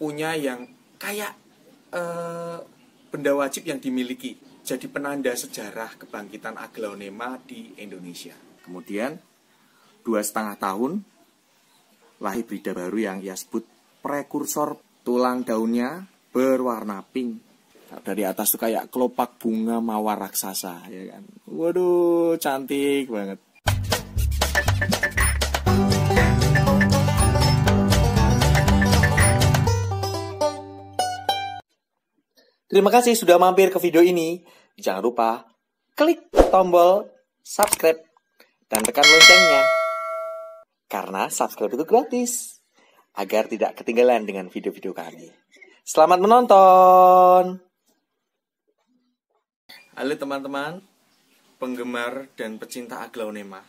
punya yang kayak benda wajib yang dimiliki. Jadi penanda sejarah kebangkitan Aglaonema di Indonesia. Kemudian 2,5 tahun lah hibrida baru yang ia sebut prekursor. Tulang daunnya berwarna pink. Dari atas tuh kayak kelopak bunga mawar raksasa, ya kan? Waduh, cantik banget. Terima kasih sudah mampir ke video ini. Jangan lupa klik tombol subscribe dan tekan loncengnya. Karena subscribe itu gratis, agar tidak ketinggalan dengan video-video kami. Selamat menonton! Halo teman-teman, penggemar dan pecinta Aglaonema.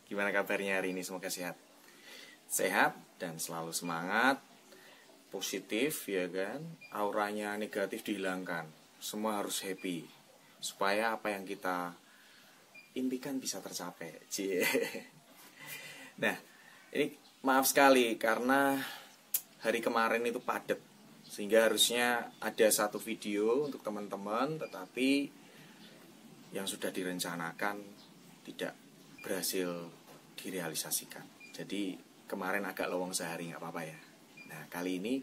Gimana kabarnya hari ini? Semoga sehat. Sehat dan selalu semangat, positif ya kan. Auranya negatif dihilangkan. Semua harus happy supaya apa yang kita impikan bisa tercapai. Nah, ini maaf sekali karena hari kemarin itu padat, sehingga harusnya ada satu video untuk teman-teman, tetapi yang sudah direncanakan tidak berhasil direalisasikan. Jadi kemarin agak lowong sehari, nggak apa-apa ya. Nah, kali ini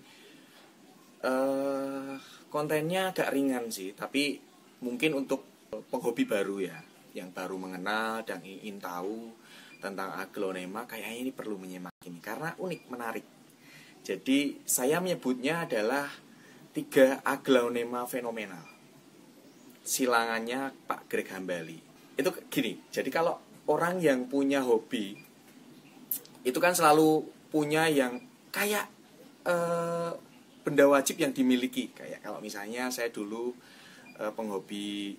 kontennya agak ringan sih, tapi mungkin untuk penghobi baru ya, yang baru mengenal dan ingin tahu tentang Aglaonema, kayaknya ini perlu menyimak ini karena unik, menarik. Jadi saya menyebutnya adalah 3 Aglaonema fenomenal. Silangannya Pak Greg Hambali. Itu gini, jadi kalau orang yang punya hobi itu kan selalu punya yang kayak benda wajib yang dimiliki. Kayak kalau misalnya saya dulu penghobi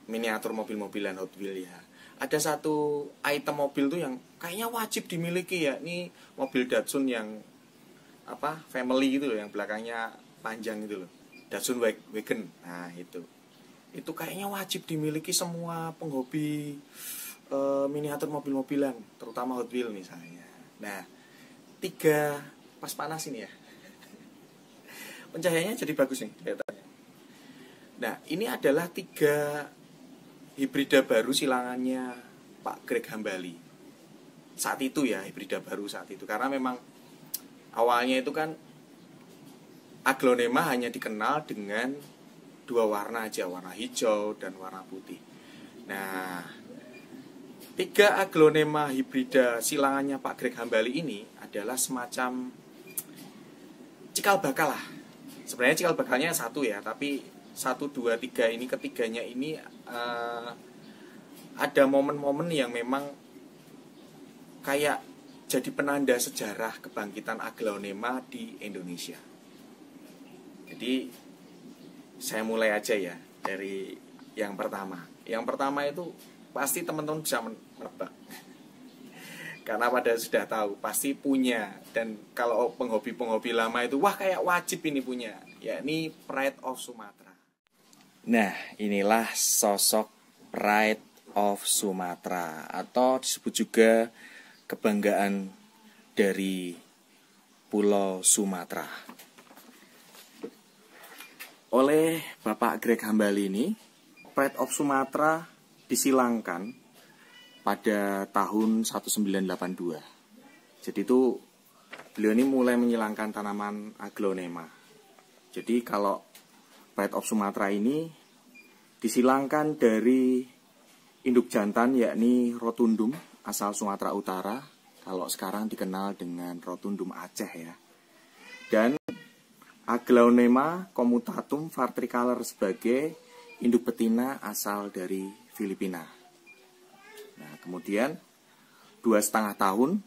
miniatur mobil-mobilan Hot Wheels ya. Ada satu item mobil tuh yang kayaknya wajib dimiliki ya. Ini mobil Datsun yang apa, family gitu loh, yang belakangnya panjang gitu loh. Datsun Wagon. Nah, itu kayaknya wajib dimiliki semua penghobi miniatur mobil-mobilan, terutama Hot Wheels misalnya. Nah, 3 pas panas ini ya. Pencahayaannya jadi bagus nih kelihatannya. Nah, ini adalah 3 hibrida baru silangannya Pak Greg Hambali. Saat itu ya, hibrida baru saat itu. Karena memang awalnya itu kan Aglaonema hanya dikenal dengan 2 warna aja, warna hijau dan warna putih. Nah, 3 Aglaonema hibrida silangannya Pak Greg Hambali ini adalah semacam cikal bakal lah. Sebenarnya cikal bakalnya 1 ya, tapi 1, 2, 3 ini, ketiganya ini ada momen-momen yang memang kayak jadi penanda sejarah kebangkitan Aglaonema di Indonesia. Jadi saya mulai aja ya dari yang pertama. Yang pertama itu pasti teman-teman bisa menebak. Karena pada sudah tahu, pasti punya. Dan kalau penghobi-penghobi lama itu, wah kayak wajib ini punya, yakni Pride of Sumatra. Nah, inilah sosok Pride of Sumatra, atau disebut juga kebanggaan dari Pulau Sumatera. Oleh Bapak Greg Hambali ini, Pride of Sumatra disilangkan pada tahun 1982. Jadi itu beliau ini mulai menyilangkan tanaman Aglaonema. Jadi kalau Pride of Sumatra ini disilangkan dari induk jantan yakni Rotundum asal Sumatera Utara, kalau sekarang dikenal dengan Rotundum Aceh ya. Dan Aglaonema commutatum verticaler sebagai induk betina asal dari Filipina. Nah, kemudian 2,5 tahun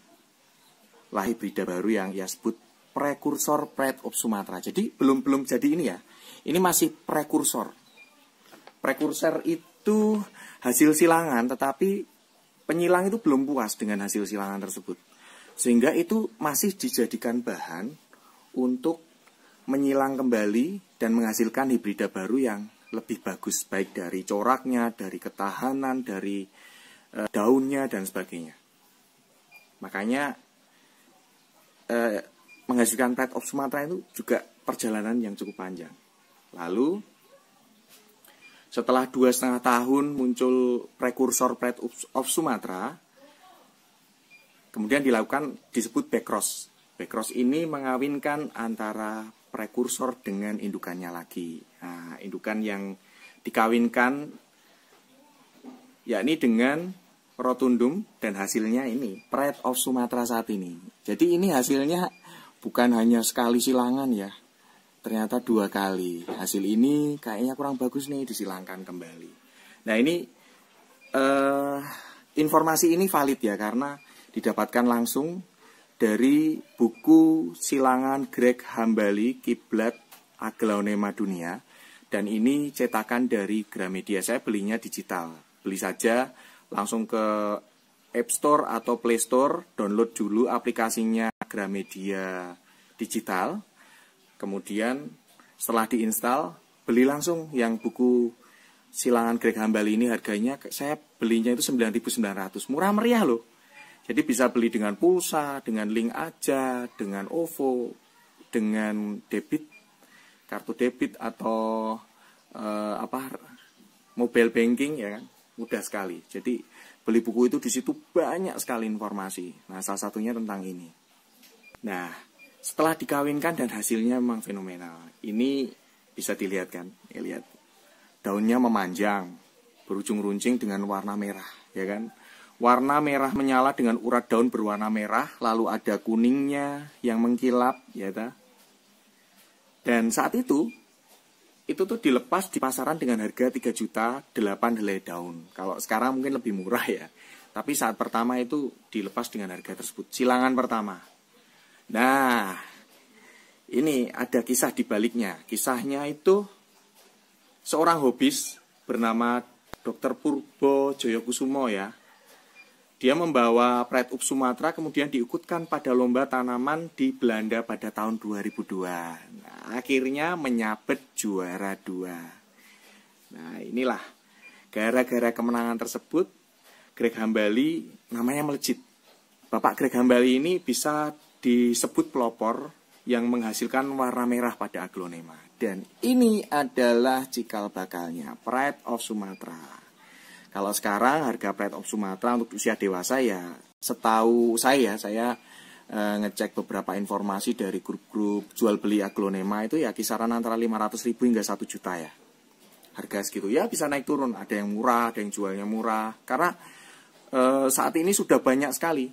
lah hibrida baru yang ia sebut prekursor Pride of Sumatra. Jadi belum jadi ini ya. Ini masih prekursor. Prekursor itu hasil silangan, tetapi penyilang itu belum puas dengan hasil silangan tersebut. Sehingga itu masih dijadikan bahan untuk menyilang kembali dan menghasilkan hibrida baru yang lebih bagus, baik dari coraknya, dari ketahanan, dari daunnya dan sebagainya. Makanya menghasilkan Pride of Sumatra itu juga perjalanan yang cukup panjang. Lalu setelah 2,5 tahun muncul prekursor Pride of Sumatra, kemudian disebut backcross. Backcross ini mengawinkan antara prekursor dengan indukannya lagi. Nah, indukan yang dikawinkan yakni dengan rotundum, dan hasilnya ini Pride of Sumatra saat ini. Jadi ini hasilnya bukan hanya sekali silangan ya, ternyata 2 kali. Hasil ini kayaknya kurang bagus nih, disilangkan kembali. Nah ini informasi ini valid ya, karena didapatkan langsung dari buku silangan Greg Hambali, Kiblat Aglaonema Dunia. Dan ini cetakan dari Gramedia. Saya belinya digital. Beli saja langsung ke App Store atau Play Store, download dulu aplikasinya Gramedia digital. Kemudian setelah diinstal, beli langsung yang buku silangan Greg Hambali ini. Harganya saya belinya itu 9.900. Murah meriah loh. Jadi bisa beli dengan pulsa, dengan link aja, dengan OVO, dengan debit, kartu debit atau mobile banking ya kan, mudah sekali. Jadi beli buku itu di situ banyak sekali informasi. Nah, salah satunya tentang ini. Nah, setelah dikawinkan dan hasilnya memang fenomenal. Ini bisa dilihat kan, ya, lihat. Daunnya memanjang, berujung runcing dengan warna merah, ya kan? Warna merah menyala dengan urat daun berwarna merah, lalu ada kuningnya yang mengkilap, ya ta? Dan saat itu tuh dilepas di pasaran dengan harga 3.800.000 helai daun. Kalau sekarang mungkin lebih murah ya. Tapi saat pertama itu dilepas dengan harga tersebut. Silangan pertama. Nah, ini ada kisah di baliknya. Kisahnya itu seorang hobis bernama Dr. Purbo Joyokusumo ya. Dia membawa Pride of Sumatra kemudian diikutkan pada lomba tanaman di Belanda pada tahun 2002. Nah, akhirnya menyabet juara 2. Nah, inilah gara-gara kemenangan tersebut Greg Hambali namanya melejit. Bapak Greg Hambali ini bisa disebut pelopor yang menghasilkan warna merah pada aglonema. Dan ini adalah cikal bakalnya Pride of Sumatra. Kalau sekarang harga Pride of Sumatra untuk usia dewasa ya, setahu saya ngecek beberapa informasi dari grup-grup jual beli aglonema itu ya kisaran antara 500.000 hingga 1 juta ya. Harga segitu ya, bisa naik turun, ada yang murah, ada yang jualnya murah. Karena saat ini sudah banyak sekali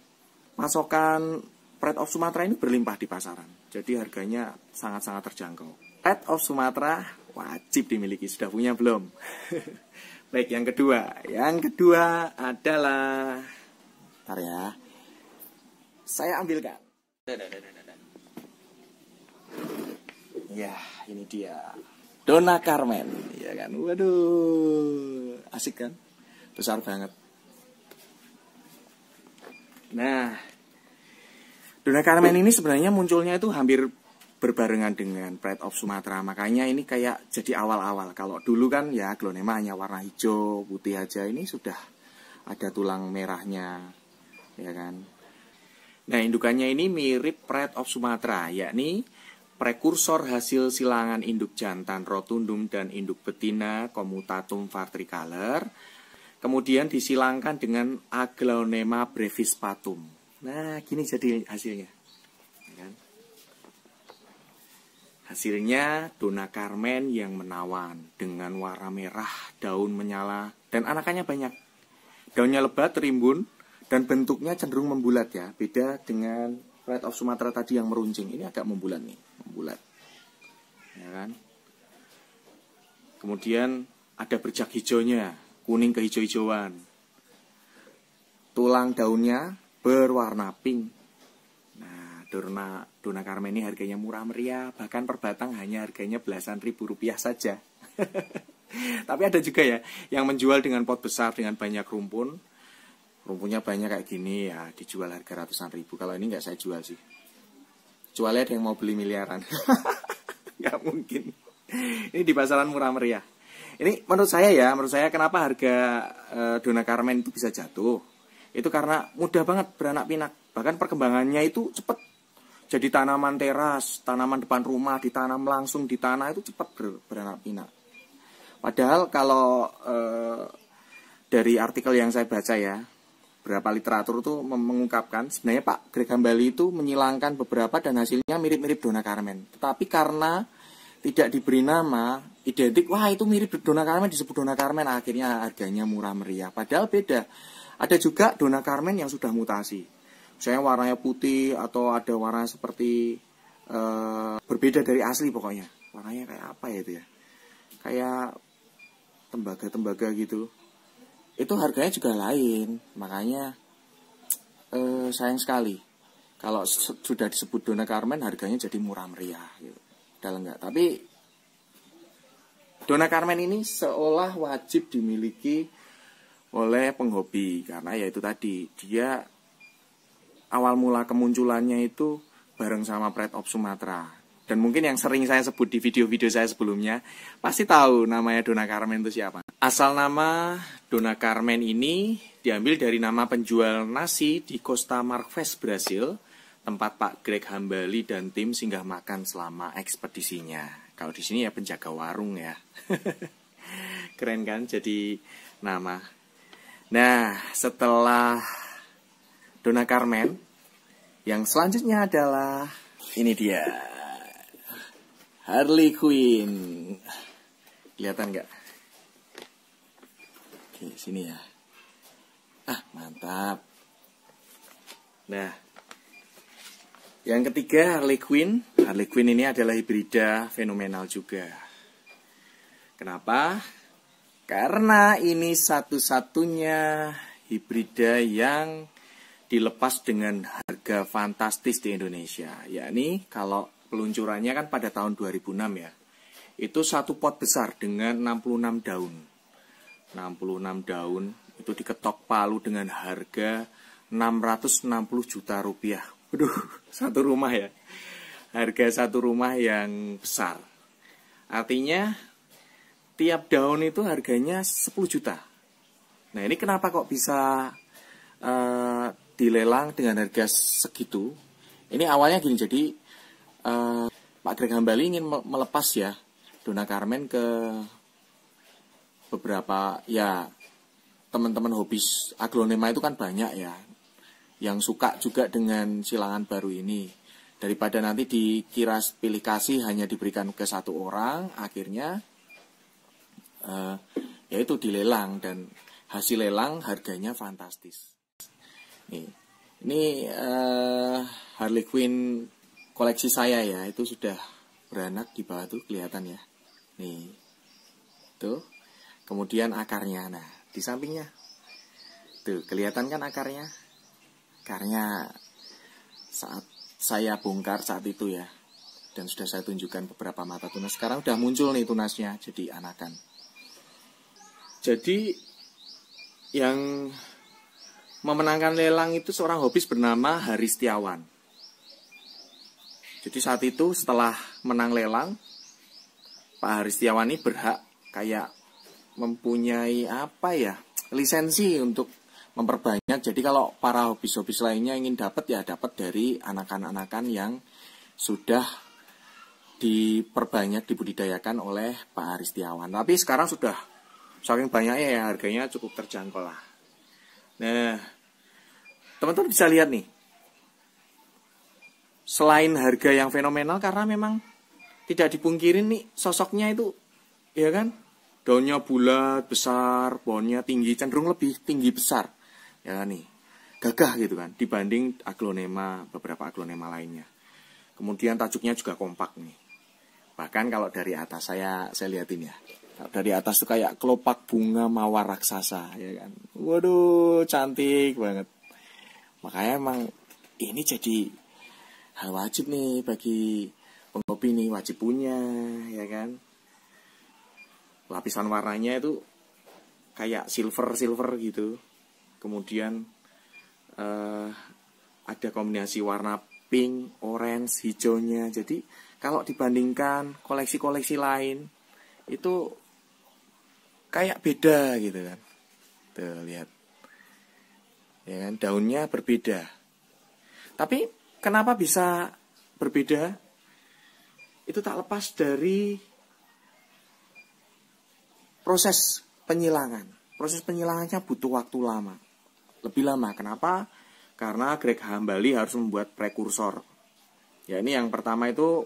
pasokan Pride of Sumatra ini berlimpah di pasaran. Jadi harganya sangat-sangat terjangkau. Pride of Sumatra wajib dimiliki, sudah punya belum? Baik, yang kedua adalah, bentar ya, saya ambilkan. Ya, ini dia, Donna Carmen, ya kan? Waduh, asik kan? Besar banget. Nah, Donna Carmen ini sebenarnya munculnya itu hampir berbarengan dengan Pride of Sumatra. Makanya ini kayak jadi awal-awal. Kalau dulu kan ya aglonema hanya warna hijau, putih aja. Ini sudah ada tulang merahnya, ya kan. Nah, indukannya ini mirip Pride of Sumatra, yakni prekursor hasil silangan induk jantan rotundum dan induk betina Comutatum Vartricolor. Kemudian disilangkan dengan Aglonema brevispatum. Nah, gini jadi hasilnya. Hasilnya Donna Carmen yang menawan dengan warna merah, daun menyala, dan anakannya banyak. Daunnya lebat, rimbun, dan bentuknya cenderung membulat ya. Beda dengan Pride of Sumatra tadi yang meruncing. Ini agak membulat nih, membulat. Ya kan? Kemudian ada berjak hijaunya, kuning kehijau-hijauan. Tulang daunnya berwarna pink. Donna Carmen ini harganya murah meriah, bahkan per batang hanya harganya belasan ribu rupiah saja. Tapi ada juga ya yang menjual dengan pot besar dengan banyak rumpun. Rumpunnya banyak kayak gini ya, dijual harga ratusan ribu. Kalau ini nggak saya jual sih. Kecuali ada yang mau beli miliaran. Nggak mungkin. Ini di pasaran murah meriah. Ini menurut saya kenapa harga Donna Carmen itu bisa jatuh. Itu karena mudah banget beranak pinak. Bahkan perkembangannya itu cepat. jadi tanaman teras, tanaman depan rumah, ditanam langsung di tanah itu cepat beranak pinak. Padahal kalau dari artikel yang saya baca ya, beberapa literatur itu mengungkapkan sebenarnya Pak Greg Hambali itu menyilangkan beberapa dan hasilnya mirip-mirip Dona Carmen. Tetapi karena tidak diberi nama identik, wah itu mirip Dona Carmen, disebut Dona Carmen, akhirnya harganya murah meriah. Padahal beda. Ada juga Dona Carmen yang sudah mutasi. Misalnya warnanya putih atau ada warna seperti berbeda dari asli pokoknya. Warnanya kayak apa ya itu ya? Kayak tembaga-tembaga gitu. Itu harganya juga lain, makanya sayang sekali kalau sudah disebut Dona Carmen harganya jadi murah meriah gitu. Padahal enggak. Tapi Dona Carmen ini seolah wajib dimiliki oleh penghobi karena ya itu tadi, dia awal mula kemunculannya itu bareng sama Pride of Sumatra. Dan mungkin yang sering saya sebut di video-video saya sebelumnya pasti tahu namanya Dona Carmen itu siapa. Asal nama Dona Carmen ini diambil dari nama penjual nasi di Costa Marques, Brasil, tempat Pak Greg Hambali dan tim singgah makan selama ekspedisinya. Kalau di sini ya penjaga warung ya. Keren kan jadi nama. Nah, setelah Dona Carmen, yang selanjutnya adalah ini dia. Harley Quinn. Kelihatan nggak? Oke, sini ya. Ah, mantap. Nah, yang ketiga Harley Quinn. Harley Quinn ini adalah hibrida fenomenal juga. Kenapa? Karena ini satu-satunya hibrida yang dilepas dengan harga fantastis di Indonesia. Yakni kalau peluncurannya kan pada tahun 2006 ya. Itu satu pot besar dengan 66 daun. 66 daun itu diketok palu dengan harga 660 juta rupiah. Waduh, satu rumah ya. Harga satu rumah yang besar. Artinya tiap daun itu harganya 10 juta. Nah, ini kenapa kok bisa dilelang dengan harga segitu? Ini awalnya gini, jadi Pak Greg Hambali ingin melepas ya Dona Carmen ke beberapa ya teman-teman hobis aglonema itu kan banyak ya yang suka juga dengan silangan baru ini. Daripada nanti dikira pilih kasih hanya diberikan ke satu orang, akhirnya yaitu dilelang dan hasil lelang harganya fantastis. Ini Harley Quinn koleksi saya ya, itu sudah beranak di bawah tuh kelihatan ya. Nih, tuh. Kemudian akarnya, nah di sampingnya, tuh kelihatan kan akarnya. Akarnya saat saya bongkar saat itu ya, dan sudah saya tunjukkan beberapa mata tunas. Sekarang udah muncul nih tunasnya, jadi anakan. Jadi yang memenangkan lelang itu seorang hobis bernama Hari Setiawan. Jadi saat itu setelah menang lelang, Pak Hari Setiawan ini berhak kayak mempunyai apa ya, lisensi untuk memperbanyak. Jadi kalau para hobis-hobis lainnya ingin dapat ya dapat dari anakan-anakan yang sudah diperbanyak, dibudidayakan oleh Pak Hari Setiawan. Tapi sekarang sudah saking banyaknya ya harganya cukup terjangkau lah. Nah, teman-teman bisa lihat nih. Selain harga yang fenomenal karena memang tidak dipungkirin nih sosoknya itu ya kan, daunnya bulat, besar, pohonnya tinggi, cenderung lebih tinggi besar ya kan nih, gagah gitu kan dibanding aglonema, beberapa aglonema lainnya. Kemudian tajuknya juga kompak nih. Bahkan kalau dari atas saya lihatin ya, dari atas tuh kayak kelopak bunga mawar raksasa ya kan. Waduh, cantik banget. Makanya emang ini jadi hal wajib nih bagi penghobi nih, wajib punya ya kan. Lapisan warnanya itu kayak silver gitu. Kemudian ada kombinasi warna pink, orange, hijaunya. Jadi kalau dibandingkan koleksi-koleksi lain itu kayak beda gitu kan. Tuh lihat. Ya kan, daunnya berbeda. Tapi kenapa bisa berbeda itu tak lepas dari proses penyilangan. Proses penyilangannya butuh waktu lama. Lebih lama. Kenapa? Karena Greg Hambali harus membuat prekursor. Ya, ini yang pertama itu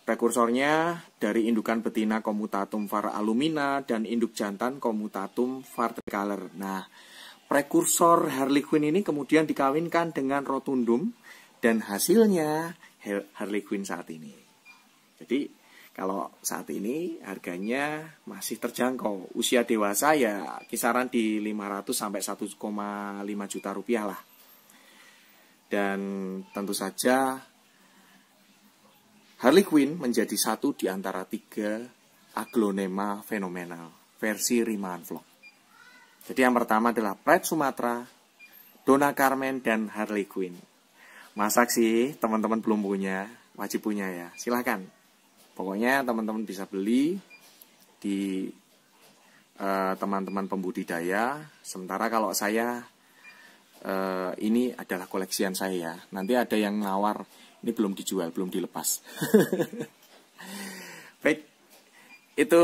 prekursornya dari indukan betina Comutatum var alumina dan induk jantan Comutatum var tricolor. Nah, prekursor Harlequin ini kemudian dikawinkan dengan Rotundum dan hasilnya Harlequin saat ini. Jadi, kalau saat ini harganya masih terjangkau. Usia dewasa ya kisaran di 500 sampai 1,5 juta rupiah lah. Dan tentu saja Harlequin menjadi satu di antara 3 aglonema fenomenal versi Riemann Vlog. Jadi yang pertama adalah Pride Sumatra, Donna Carmen, dan Harlequin. Masak sih teman-teman belum punya, wajib punya ya. Silahkan. Pokoknya teman-teman bisa beli di teman-teman pembudidaya. Sementara kalau saya ini adalah koleksian saya. Nanti ada yang nawar, ini belum dijual, belum dilepas. Baik, itu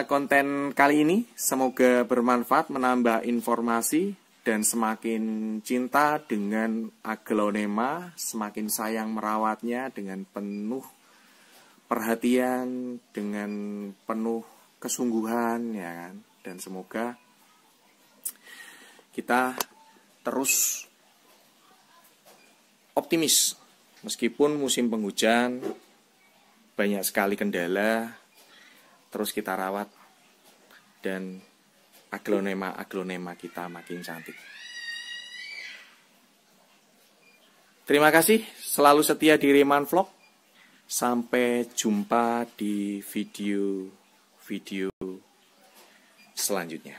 konten kali ini. Semoga bermanfaat, menambah informasi, dan semakin cinta dengan aglonema, semakin sayang merawatnya dengan penuh perhatian, dengan penuh kesungguhan, ya kan? Dan semoga kita terus optimis meskipun musim penghujan banyak sekali kendala, terus kita rawat dan aglonema kita makin cantik. Terima kasih selalu setia di Riemann Vlog. Sampai jumpa di video selanjutnya.